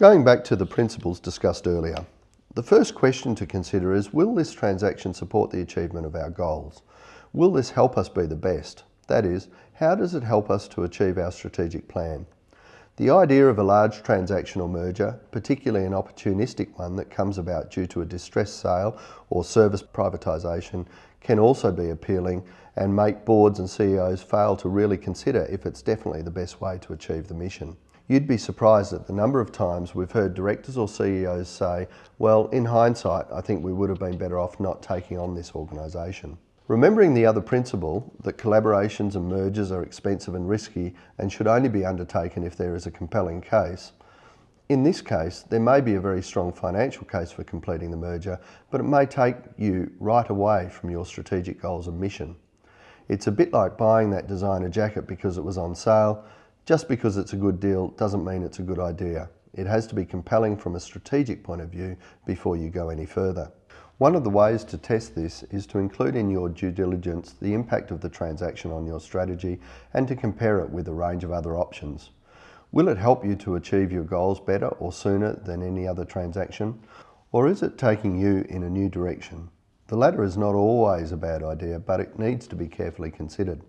Going back to the principles discussed earlier, the first question to consider is, will this transaction support the achievement of our goals? Will this help us be the best? That is, how does it help us to achieve our strategic plan? The idea of a large transaction or merger, particularly an opportunistic one that comes about due to a distressed sale or service privatisation, can also be appealing and make boards and CEOs fail to really consider if it's definitely the best way to achieve the mission. You'd be surprised at the number of times we've heard directors or CEOs say, well, in hindsight, I think we would have been better off not taking on this organisation. Remembering the other principle, that collaborations and mergers are expensive and risky and should only be undertaken if there is a compelling case. In this case, there may be a very strong financial case for completing the merger, but it may take you right away from your strategic goals and mission. It's a bit like buying that designer jacket because it was on sale. Just because it's a good deal doesn't mean it's a good idea. It has to be compelling from a strategic point of view before you go any further. One of the ways to test this is to include in your due diligence the impact of the transaction on your strategy and to compare it with a range of other options. Will it help you to achieve your goals better or sooner than any other transaction? Or is it taking you in a new direction? The latter is not always a bad idea, but it needs to be carefully considered.